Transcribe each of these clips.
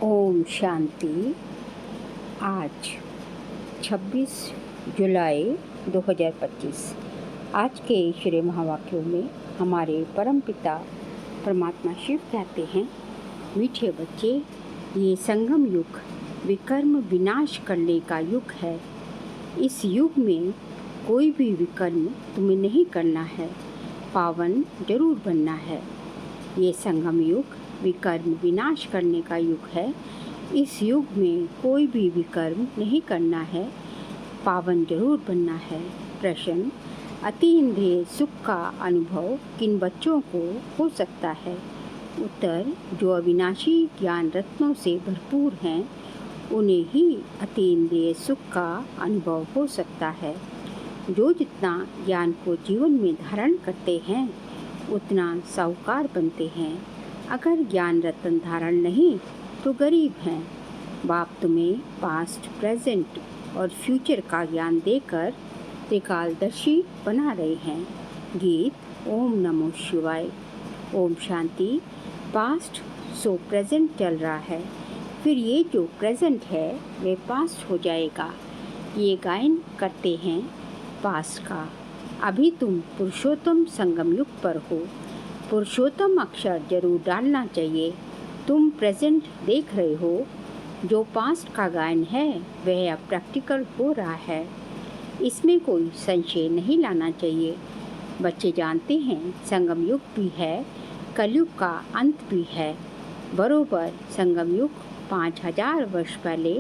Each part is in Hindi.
ओम शांति। आज 26 जुलाई 2025। आज के श्री महावाक्यों में हमारे परमपिता परमात्मा शिव कहते हैं, मीठे बच्चे, ये संगम युग विकर्म विनाश करने का युग है। इस युग में कोई भी विकर्म तुम्हें नहीं करना है, पावन जरूर बनना है। ये संगम युग विकर्म विनाश करने का युग है। इस युग में कोई भी विकर्म नहीं करना है, पावन जरूर बनना है। प्रश्न, अतीन्द्रिय सुख का अनुभव किन बच्चों को हो सकता है? उत्तर, जो अविनाशी ज्ञान रत्नों से भरपूर हैं, उन्हें ही अतीन्द्रिय सुख का अनुभव हो सकता है। जो जितना ज्ञान को जीवन में धारण करते हैं, उतना साहूकार बनते हैं। अगर ज्ञान रत्न धारण नहीं तो गरीब हैं। बाप तुम्हें पास्ट, प्रेजेंट और फ्यूचर का ज्ञान देकर त्रिकालदर्शी बना रहे हैं। गीत ओम नमो शिवाय। Om Shanti. Past so present चल रहा है, फिर ये जो प्रेजेंट है वे पास्ट हो जाएगा। ये गायन करते हैं पास्ट का। अभी तुम पुरुषोत्तम संगम युग पर हो। पुरुषोत्तम अक्षर जरूर डालना चाहिए। तुम प्रेजेंट देख रहे हो, जो पास्ट का गायन है वह अब प्रैक्टिकल हो रहा है। इसमें कोई संशय नहीं लाना चाहिए। बच्चे जानते हैं संगम युग भी है, कलयुग का अंत भी है। बरोबर संगम युग 5000 वर्ष पहले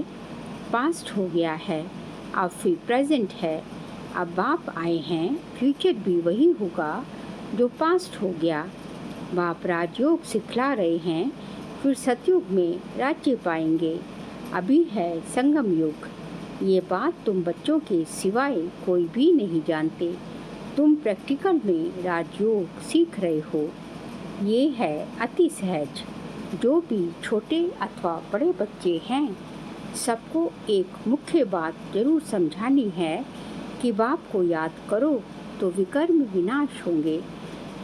पास्ट हो गया है, अब फिर प्रेजेंट है। अब बाप आए हैं, फ्यूचर भी वही होगा जो पास्ट हो गया। बाप राजयोग सिखला रहे हैं, फिर सतयुग में राज्य पाएंगे। अभी है संगम युग। ये बात तुम बच्चों के सिवाय कोई भी नहीं जानते। तुम प्रैक्टिकल में राजयोग सीख रहे हो। ये है अति सहज। जो भी छोटे अथवा बड़े बच्चे हैं, सबको एक मुख्य बात जरूर समझानी है कि बाप को याद करो तो विकर्म विनाश होंगे।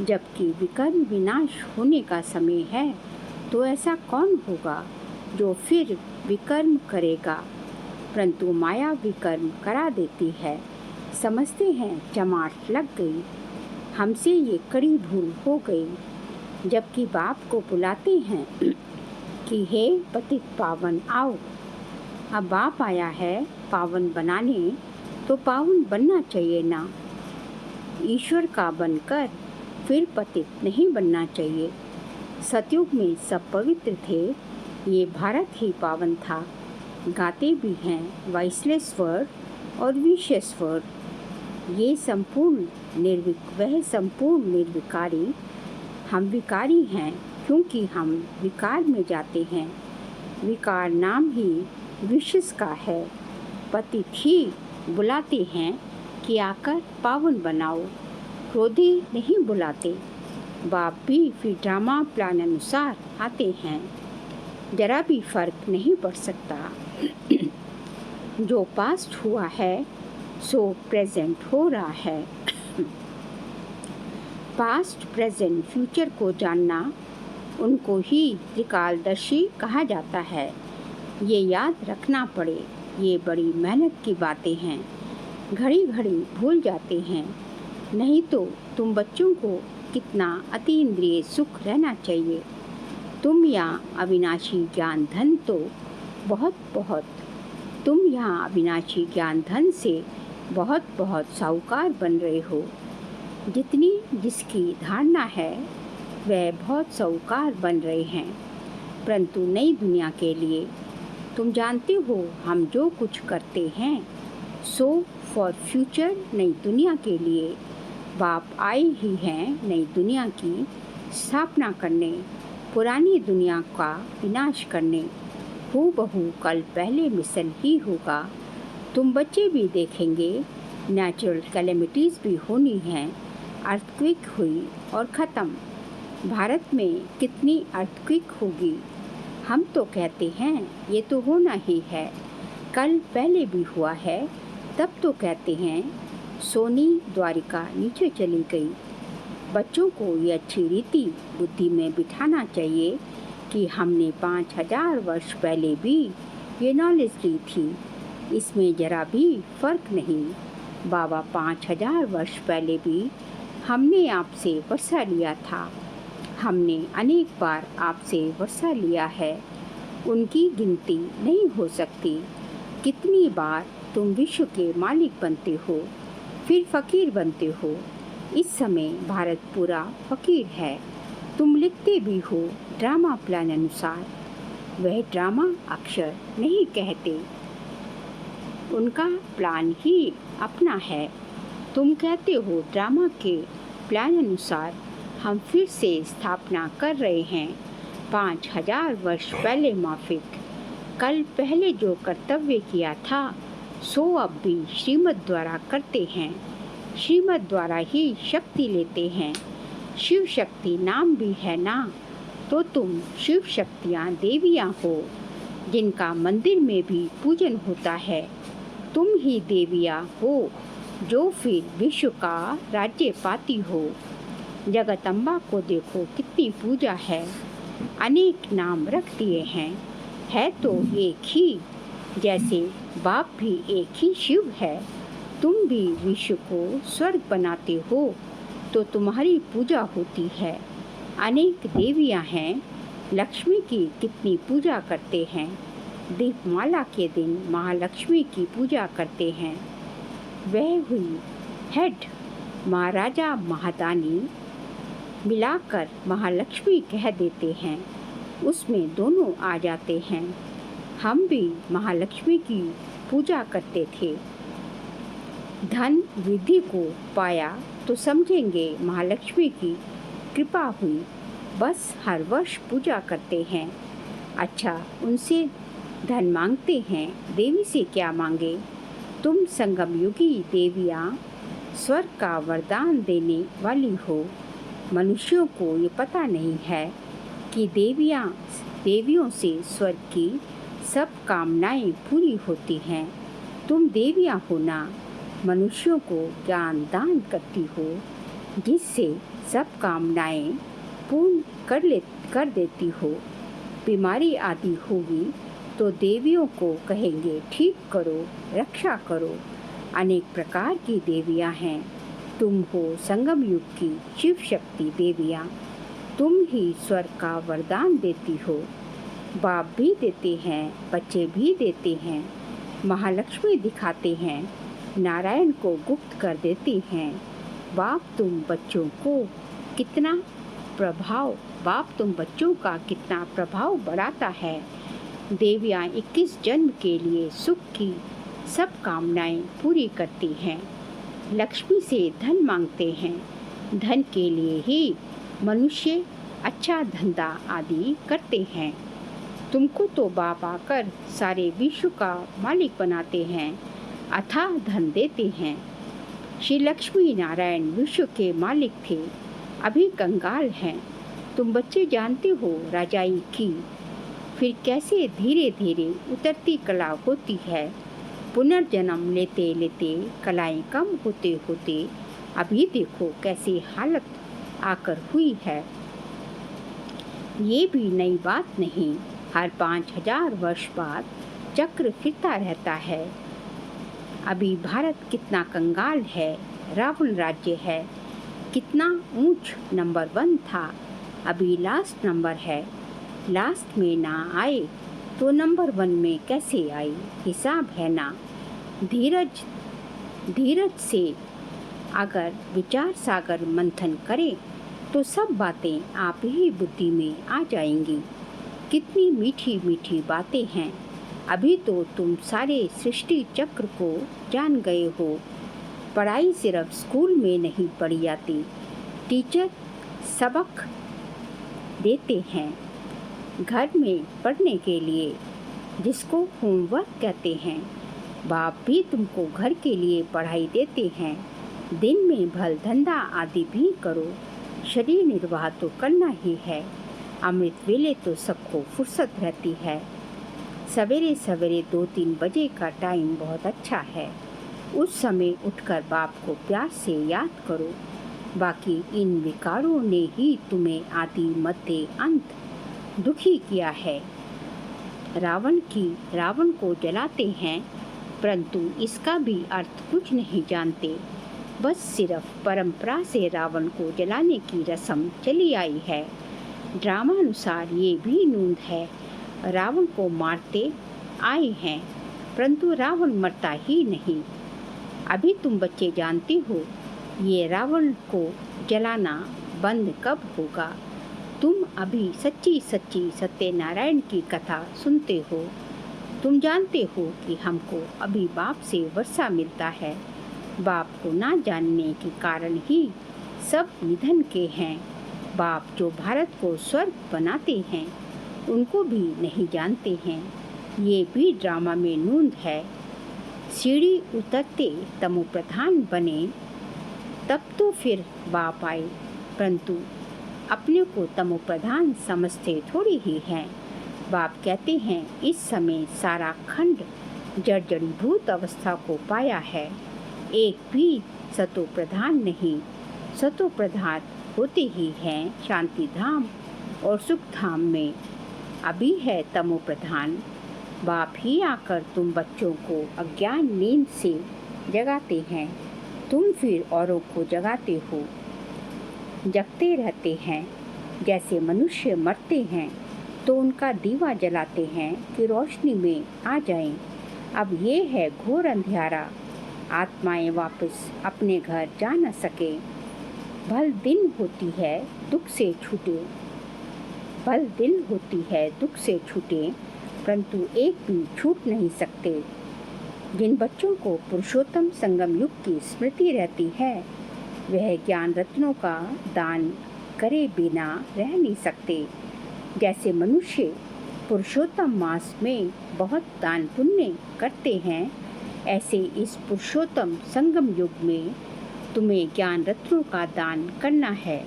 जबकि विकर्म विनाश होने का समय है, तो ऐसा कौन होगा जो फिर विकर्म करेगा? परंतु माया विकर्म करा देती है। समझते हैं चमाट लग गई, हमसे ये कड़ी भूल हो गई। जबकि बाप को बुलाते हैं कि हे पतित पावन आओ। अब बाप आया है पावन बनाने, तो पावन बनना चाहिए ना। ईश्वर का बनकर फिर पतित नहीं बनना चाहिए। सतयुग में सब पवित्र थे, ये भारत ही पावन था। गाते भी हैं वैश्लेश्वर और विश्वेश्वर। ये वह संपूर्ण निर्विकारी। हम विकारी हैं क्योंकि हम विकार में जाते हैं। विकार नाम ही विशेष का है। पतित ही बुलाते हैं कि आकर पावन बनाओ, क्रोधी नहीं बुलाते। बाप भी फिर ड्रामा प्लान अनुसार आते हैं। जरा भी फर्क नहीं पड़ सकता। जो पास्ट हुआ है सो प्रेजेंट हो रहा है। पास्ट, प्रेजेंट, फ्यूचर को जानना, उनको ही त्रिकालदर्शी कहा जाता है। ये याद रखना पड़े। ये बड़ी मेहनत की बातें हैं। घड़ी घड़ी भूल जाते हैं। नहीं तो तुम बच्चों को कितना अतीन्द्रिय सुख रहना चाहिए। तुम यहाँ अविनाशी ज्ञान धन तो तुम यहाँ अविनाशी ज्ञान धन से बहुत साहूकार बन रहे हो। जितनी जिसकी धारणा है वह बहुत साहूकार बन रहे हैं। परंतु नई दुनिया के लिए तुम जानते हो, हम जो कुछ करते हैं सो फॉर फ्यूचर, नई दुनिया के लिए। बाप आए ही हैं नई दुनिया की स्थापना करने, पुरानी दुनिया का विनाश करने। हूबहू कल पहले मिसल ही होगा। तुम बच्चे भी देखेंगे, नेचुरल कैलेमिटीज़ भी होनी हैं। अर्थक्वेक हुई और ख़त्म। भारत में कितनी अर्थक्वेक होगी? हम तो कहते हैं ये तो होना ही है, कल पहले भी हुआ है। तब तो कहते हैं सोनी द्वारिका नीचे चली गई। बच्चों को ये अच्छी रीति बुद्धि में बिठाना चाहिए कि हमने 5000 वर्ष पहले भी ये नॉलेज ली थी। इसमें ज़रा भी फर्क नहीं। बाबा 5000 वर्ष पहले भी हमने आपसे वर्षा लिया था। हमने अनेक बार आपसे वर्षा लिया है, उनकी गिनती नहीं हो सकती। कितनी बार तुम विश्व के मालिक बनते हो, फिर फ़कीर बनते हो। इस समय भारत पूरा फ़कीर है। तुम लिखते भी हो ड्रामा प्लान अनुसार। वह ड्रामा अक्षर नहीं कहते, उनका प्लान ही अपना है। तुम कहते हो ड्रामा के प्लान अनुसार हम फिर से स्थापना कर रहे हैं 5000 वर्ष पहले माफिक। कल पहले जो कर्तव्य किया था सो अब भी श्रीमद् द्वारा करते हैं। श्रीमद् द्वारा ही शक्ति लेते हैं। शिव शक्ति नाम भी है ना, तो तुम शिव शक्तियाँ देवियाँ हो जिनका मंदिर में भी पूजन होता है। तुम ही देवियाँ हो जो फिर विश्व का राज्य पाती हो। जगदम्बा को देखो कितनी पूजा है, अनेक नाम रख दिए हैं। है तो एक ही, जैसे बाप भी एक ही शिव है। तुम भी विश्व को स्वर्ग बनाते हो तो तुम्हारी पूजा होती है। अनेक देवियाँ हैं, लक्ष्मी की कितनी पूजा करते हैं। दीपमाला के दिन महालक्ष्मी की पूजा करते हैं। वह हुई हेड महाराजा महादानी, मिलाकर महालक्ष्मी कह देते हैं। उसमें दोनों आ जाते हैं। हम भी महालक्ष्मी की पूजा करते थे। धन वृद्धि को पाया तो समझेंगे महालक्ष्मी की कृपा हुई। बस हर वर्ष पूजा करते हैं। अच्छा, उनसे धन मांगते हैं, देवी से क्या मांगे। तुम संगमयुगी देवियाँ स्वर्ग का वरदान देने वाली हो। मनुष्यों को ये पता नहीं है कि देवियों से स्वर्ग की सब कामनाएं पूरी होती हैं। तुम देवियाँ हो ना, मनुष्यों को ज्ञान दान करती हो जिससे सब कामनाएं पूर्ण कर देती हो। बीमारी आदि होगी तो देवियों को कहेंगे ठीक करो, रक्षा करो। अनेक प्रकार की देवियाँ हैं। तुम हो संगम युग की शिव शक्ति देवियाँ। तुम ही स्वर्ग का वरदान देती हो। बाप भी देते हैं, बच्चे भी देते हैं। महालक्ष्मी दिखाते हैं, नारायण को गुप्त कर देती हैं। बाप तुम बच्चों का कितना प्रभाव बढ़ाता है। देवियाँ 21 जन्म के लिए सुख की सब कामनाएं पूरी करती हैं। लक्ष्मी से धन मांगते हैं। धन के लिए ही मनुष्य अच्छा धंधा आदि करते हैं। तुमको तो बाप आकर सारे विश्व का मालिक बनाते हैं, अथाह धन देते हैं। श्री लक्ष्मी नारायण विश्व के मालिक थे, अभी कंगाल हैं। तुम बच्चे जानते हो राजाई की फिर कैसे धीरे धीरे उतरती कला होती है। पुनर्जन्म लेते लेते कलाएं कम होते होते अभी देखो कैसी हालत आकर हुई है। ये भी नई बात नहीं। हर 5000 वर्ष बाद चक्र फिरता रहता है। अभी भारत कितना कंगाल है, रावण राज्य है, कितना ऊंच नंबर 1 था, अभी लास्ट नंबर है। लास्ट में ना आए तो नंबर 1 में कैसे आई, हिसाब है ना। धीरज से अगर विचार सागर मंथन करें तो सब बातें आप ही बुद्धि में आ जाएंगी। कितनी मीठी मीठी बातें हैं। अभी तो तुम सारे सृष्टि चक्र को जान गए हो। पढ़ाई सिर्फ स्कूल में नहीं पढ़ी जाती, टीचर सबक देते हैं घर में पढ़ने के लिए, जिसको होमवर्क कहते हैं। बाप भी तुमको घर के लिए पढ़ाई देते हैं। दिन में भल धंधा आदि भी करो, शरीर निर्वाह तो करना ही है। अमृत वेले तो सबको फुर्सत रहती है। सवेरे सवेरे 2-3 बजे का टाइम बहुत अच्छा है। उस समय उठकर बाप को प्यार से याद करो। बाकी इन विकारों ने ही तुम्हें आदि मध्य अंत दुखी किया है। रावण को जलाते हैं, परंतु इसका भी अर्थ कुछ नहीं जानते। बस सिर्फ परंपरा से रावण को जलाने की रस्म चली आई है। ड्रामानुसार ये भी नूंद है, रावण को मारते आए हैं, परंतु रावण मरता ही नहीं। अभी तुम बच्चे जानते हो ये रावण को जलाना बंद कब होगा। तुम अभी सच्ची सच्ची सत्यनारायण की कथा सुनते हो। तुम जानते हो कि हमको अभी बाप से वर्षा मिलता है। बाप को ना जानने के कारण ही सब निधन के हैं। बाप जो भारत को स्वर्ग बनाते हैं उनको भी नहीं जानते हैं। ये भी ड्रामा में नूंद है। सीढ़ी उतरते तमो प्रधान बने तब तो फिर बाप आए, परंतु अपने को तमो प्रधान समझते थोड़ी ही हैं। बाप कहते हैं इस समय सारा खंड जर्जरीभूत अवस्था को पाया है, एक भी सतो प्रधान नहीं। सतो प्रधान होते ही हैं शांति धाम और सुख धाम में। अभी है तमो प्रधान। बाप ही आकर तुम बच्चों को अज्ञान नींद से जगाते हैं। तुम फिर औरों को जगाते हो। जगते रहते हैं। जैसे मनुष्य मरते हैं तो उनका दीवा जलाते हैं कि रोशनी में आ जाएं। अब ये है घोर अंधियारा। आत्माएं वापस अपने घर जा न सके। भल दिन होती है दुख से छूटे। भल दिन होती है दुख से छूटे, परंतु एक भी छूट नहीं सकते। जिन बच्चों को पुरुषोत्तम संगम युग की स्मृति रहती है वह ज्ञान रत्नों का दान करे बिना रह नहीं सकते। जैसे मनुष्य पुरुषोत्तम मास में बहुत दान पुण्य करते हैं, ऐसे इस पुरुषोत्तम संगम युग में तुम्हें ज्ञान रत्नों का दान करना है।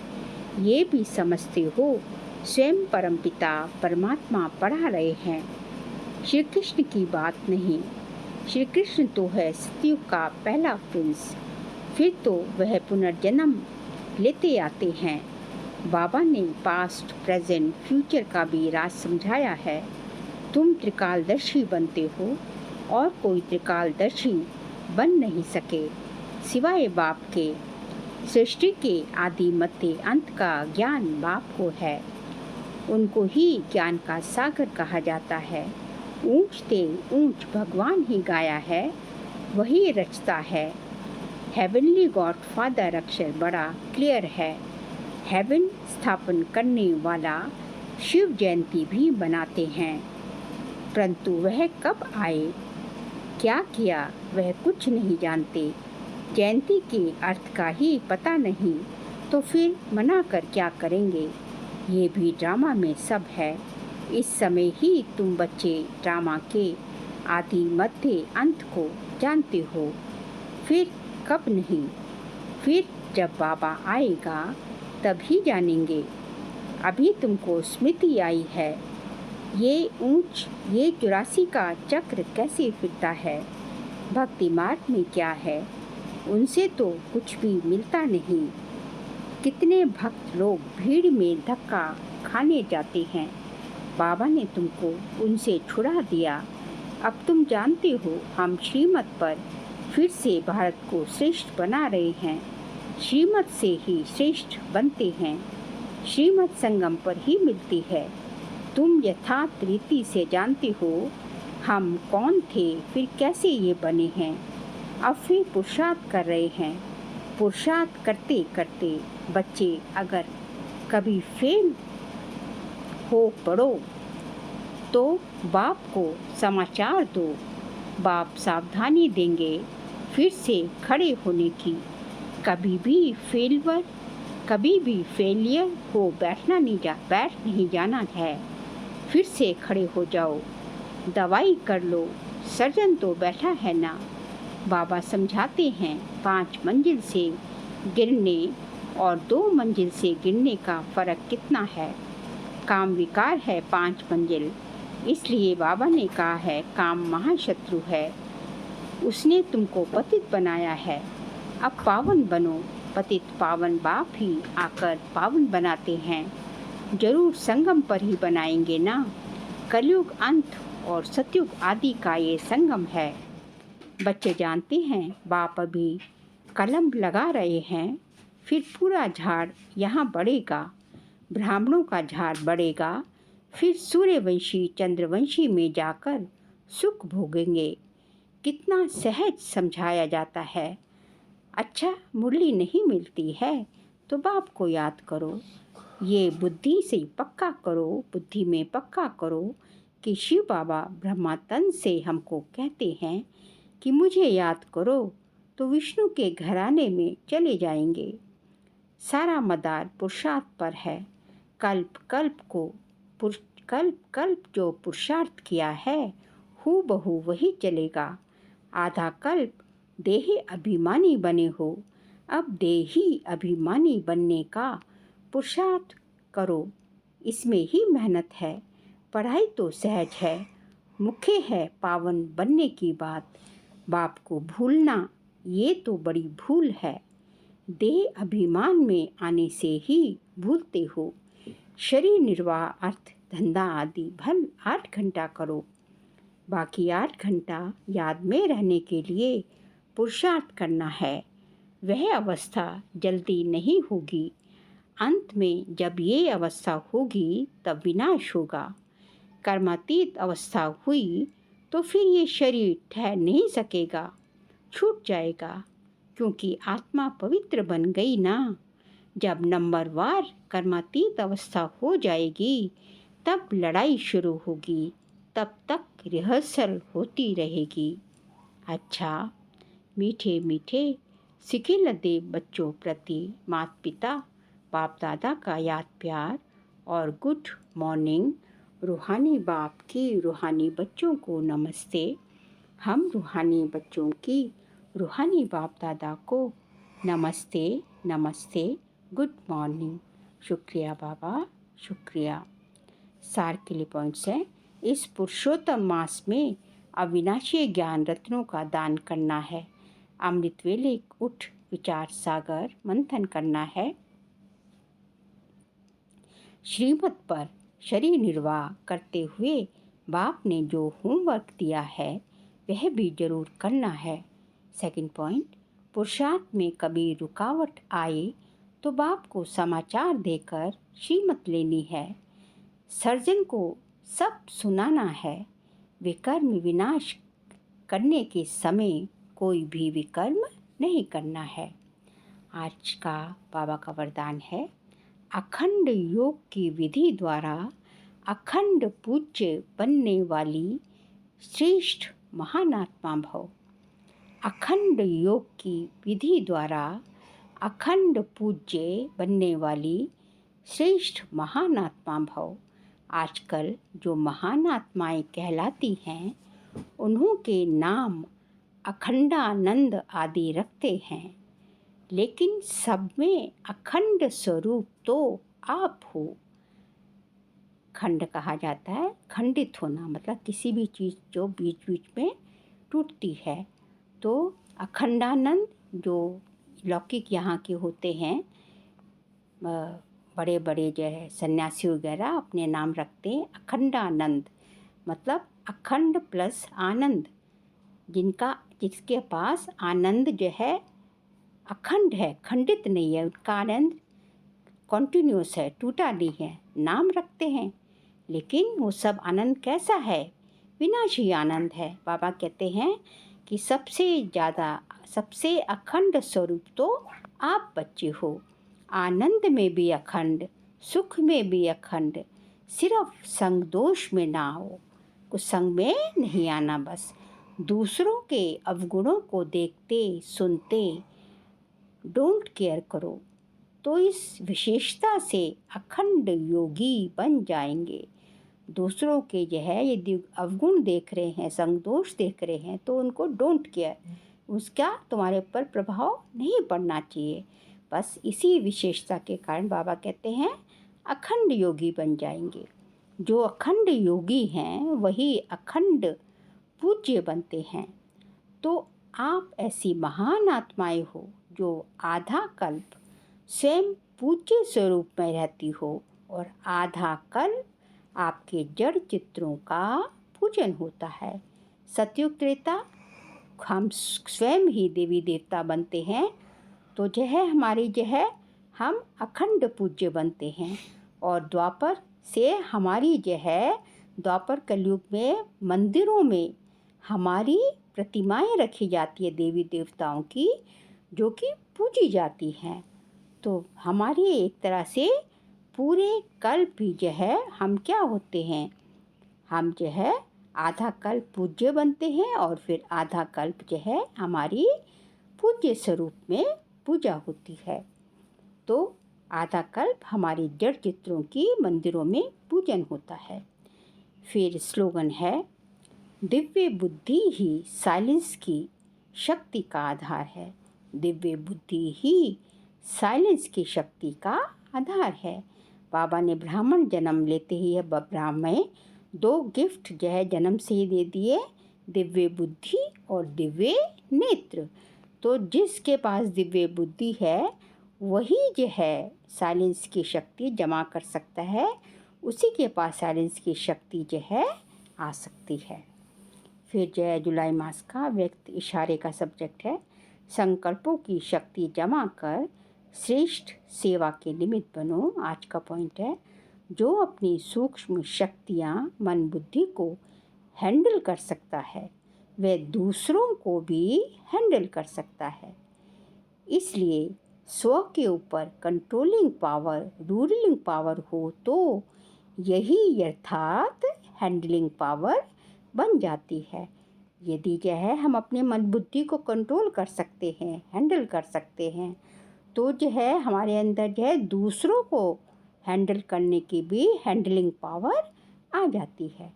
ये भी समझते हो स्वयं परमपिता परमात्मा पढ़ा रहे हैं। श्री कृष्ण की बात नहीं। श्री कृष्ण तो है सतयुग का पहला प्रिंस, फिर तो वह पुनर्जन्म लेते आते हैं। बाबा ने पास्ट प्रेजेंट फ्यूचर का भी राज समझाया है। तुम त्रिकालदर्शी बनते हो और कोई त्रिकालदर्शी बन नहीं सके सिवाय बाप के। सृष्टि के आदि मध्य अंत का ज्ञान बाप को है। उनको ही ज्ञान का सागर कहा जाता है। ऊंच ते ऊंच भगवान ही गाया है, वही रचता है। हेवनली गॉड फादर अक्षर बड़ा क्लियर है। हेवन स्थापन करने वाला शिव जयंती भी मनाते हैं, परंतु वह कब आए क्या किया वह कुछ नहीं जानते। जयंती के अर्थ का ही पता नहीं तो फिर मनाकर क्या करेंगे। ये भी ड्रामा में सब है। इस समय ही तुम बच्चे ड्रामा के आदि मध्य अंत को जानते हो, फिर कब नहीं। फिर जब बाबा आएगा तब ही जानेंगे। अभी तुमको स्मृति आई है ये 84 का चक्र कैसे फिरता है। भक्ति मार्ग में क्या है, उनसे तो कुछ भी मिलता नहीं। कितने भक्त लोग भीड़ में धक्का खाने जाते हैं। बाबा ने तुमको उनसे छुड़ा दिया। अब तुम जानते हो हम श्रीमत पर फिर से भारत को श्रेष्ठ बना रहे हैं। श्रीमत से ही श्रेष्ठ बनते हैं। श्रीमत संगम पर ही मिलती है। तुम यथार्थ रीति से जानते हो हम कौन थे, फिर कैसे ये बने हैं। अब फिर पुरुषार्थ कर रहे हैं। पुरुषार्थ करते करते बच्चे अगर कभी फेल हो पड़ो तो बाप को समाचार दो। बाप सावधानी देंगे फिर से खड़े होने की। कभी भी फेलियर हो बैठ नहीं जाना है। फिर से खड़े हो जाओ, दवाई कर लो, सर्जन तो बैठा है ना। बाबा समझाते हैं 5 मंजिल से गिरने और 2 मंजिल से गिरने का फ़र्क कितना है। काम विकार है 5 मंजिल, इसलिए बाबा ने कहा है काम महाशत्रु है। उसने तुमको पतित बनाया है, अब पावन बनो। पतित पावन बाप ही आकर पावन बनाते हैं। जरूर संगम पर ही बनाएंगे ना। कलयुग अंत और सतयुग आदि का ये संगम है। बच्चे जानते हैं बाप अभी कलम लगा रहे हैं, फिर पूरा झाड़ यहाँ बढ़ेगा, ब्राह्मणों का झाड़ बढ़ेगा, फिर सूर्यवंशी चंद्रवंशी में जाकर सुख भोगेंगे। कितना सहज समझाया जाता है। अच्छा, मुरली नहीं मिलती है तो बाप को याद करो। ये बुद्धि से पक्का करो, बुद्धि में पक्का करो कि शिव बाबा ब्रह्मातन से हमको कहते हैं कि मुझे याद करो तो विष्णु के घराने में चले जाएंगे। सारा मदार पुरुषार्थ पर है। कल्प कल्प जो पुरुषार्थ किया है हूबहू वही चलेगा। आधा कल्प देही अभिमानी बने हो, अब देही अभिमानी बनने का पुरुषार्थ करो। इसमें ही मेहनत है। पढ़ाई तो सहज है, मुख्य है पावन बनने की बात। बाप को भूलना ये तो बड़ी भूल है। देह अभिमान में आने से ही भूलते हो। शरीर निर्वाह अर्थ धंधा आदि भल 8 घंटा करो। बाकी 8 घंटा याद में रहने के लिए पुरुषार्थ करना है। वह अवस्था जल्दी नहीं होगी। अंत में जब ये अवस्था होगी तब विनाश होगा। कर्मातीत अवस्था हुई तो फिर ये शरीर ठहर नहीं सकेगा, छूट जाएगा, क्योंकि आत्मा पवित्र बन गई ना। जब नंबरवार कर्मातीत अवस्था हो जाएगी तब लड़ाई शुरू होगी, तब तक रिहर्सल होती रहेगी। अच्छा, मीठे मीठे सिखिल दे बच्चों प्रति माता पिता बाप दादा का याद प्यार और गुड मॉर्निंग। रूहानी बाप की रूहानी बच्चों को नमस्ते। हम रूहानी बच्चों की रूहानी बाप दादा को नमस्ते नमस्ते, गुड मॉर्निंग। शुक्रिया बाबा, शुक्रिया। सार के लिए पॉइंट्स हैं। इस पुरुषोत्तम मास में अविनाशी ज्ञान रत्नों का दान करना है। अमृत वेले उठ विचार सागर मंथन करना है। श्रीमत पर शरीर निर्वाह करते हुए बाप ने जो होमवर्क दिया है वह भी जरूर करना है। सेकंड पॉइंट, पुरुषार्थ में कभी रुकावट आए तो बाप को समाचार देकर श्रीमत लेनी है। सर्जन को सब सुनाना है। विकर्म विनाश करने के समय कोई भी विकर्म नहीं करना है। आज का बाबा का वरदान है, अखंड योग की विधि द्वारा अखंड पूज्य बनने वाली श्रेष्ठ महान आत्मा भव। अखंड योग की विधि द्वारा अखंड पूज्य बनने वाली श्रेष्ठ महान आत्मा भव। आजकल जो महान आत्माएं कहलाती हैं उन्हों के नाम अखंडानंद आदि रखते हैं, लेकिन सब में अखंड स्वरूप तो आप हो। खंड कहा जाता है खंडित होना, मतलब किसी भी चीज़ जो बीच बीच में टूटती है। तो अखंडानंद जो लौकिक यहाँ के होते हैं, बड़े बड़े जो है सन्यासी वगैरह अपने नाम रखते हैं अखंडानंद, मतलब अखंड प्लस आनंद। जिसके पास आनंद जो है अखंड है, खंडित नहीं है, उनका आनंद कॉन्टिन्यूस है, टूटा नहीं है, नाम रखते हैं। लेकिन वो सब आनंद कैसा है? विनाशी आनंद है। बाबा कहते हैं कि सबसे ज़्यादा सबसे अखंड स्वरूप तो आप बच्चे हो। आनंद में भी अखंड, सुख में भी अखंड, सिर्फ संग दोष में ना हो। कुछ संग में नहीं आना, बस दूसरों के अवगुणों को देखते सुनते डोंट केयर करो, तो इस विशेषता से अखंड योगी बन जाएंगे। दूसरों के जो है यदि अवगुण देख रहे हैं, संग दोष देख रहे हैं, तो उनको डोंट केयर, उसका तुम्हारे ऊपर प्रभाव नहीं पड़ना चाहिए। बस इसी विशेषता के कारण बाबा कहते हैं अखंड योगी बन जाएंगे। जो अखंड योगी हैं वही अखंड पूज्य बनते हैं। तो आप ऐसी महान आत्माएं हो जो आधा कल्प स्वयं पूज्य स्वरूप में रहती हो और आधा कल्प आपके जड़ चित्रों का पूजन होता है। सतयुग त्रेता हम स्वयं ही देवी देवता बनते हैं, तो हमारी हम अखंड पूज्य बनते हैं। और द्वापर से हमारी द्वापर कलयुग में मंदिरों में हमारी प्रतिमाएं रखी जाती है देवी देवताओं की, जो कि पूजी जाती हैं। तो हमारी एक तरह से पूरे कल्प ही हम क्या होते हैं, हम आधा कल्प पूज्य बनते हैं और फिर आधा कल्प हमारी पूज्य स्वरूप में पूजा होती है। तो आधा कल्प हमारी जड़ चित्रों की मंदिरों में पूजन होता है। फिर स्लोगन है, दिव्य बुद्धि ही साइलेंस की शक्ति का आधार है। दिव्य बुद्धि ही साइलेंस की शक्ति का आधार है। बाबा ने ब्राह्मण जन्म लेते ही ब्राह्मण 2 गिफ्ट जन्म से ही दे दिए, दिव्य बुद्धि और दिव्य नेत्र। तो जिसके पास दिव्य बुद्धि है वही साइलेंस की शक्ति जमा कर सकता है, उसी के पास साइलेंस की शक्ति आ सकती है। फिर जुलाई मास का व्यक्त इशारे का सब्जेक्ट है, संकल्पों की शक्ति जमा कर श्रेष्ठ सेवा के निमित्त बनो। आज का पॉइंट है, जो अपनी सूक्ष्म शक्तियाँ मन बुद्धि को हैंडल कर सकता है वह दूसरों को भी हैंडल कर सकता है। इसलिए स्व के ऊपर कंट्रोलिंग पावर, रूलिंग पावर हो तो यही यथार्थ हैंडलिंग पावर बन जाती है। यदि हम अपने मन बुद्धि को कंट्रोल कर सकते हैं, हैंडल कर सकते हैं, तो हमारे अंदर दूसरों को हैंडल करने की भी हैंडलिंग पावर आ जाती है।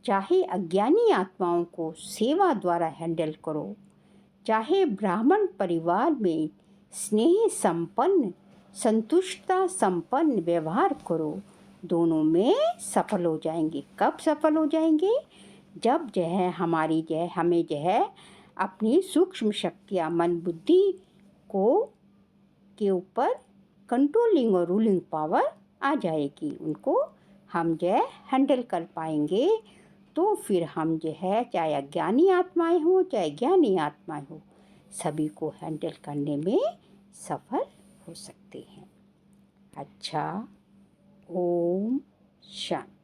चाहे अज्ञानी आत्माओं को सेवा द्वारा हैंडल करो, चाहे ब्राह्मण परिवार में स्नेह संपन्न, संतुष्टता संपन्न व्यवहार करो, दोनों में सफल हो जाएंगे। कब सफल हो जाएंगे? जब हमारी हमें अपनी सूक्ष्म शक्तियाँ मन बुद्धि को के ऊपर कंट्रोलिंग और रूलिंग पावर आ जाएगी, उनको हम हैंडल कर पाएंगे। तो फिर हम चाहे अज्ञानी आत्माएं हो चाहे ज्ञानी आत्माएं हो, सभी को हैंडल करने में सफल हो सकते हैं। अच्छा, ओम शांति।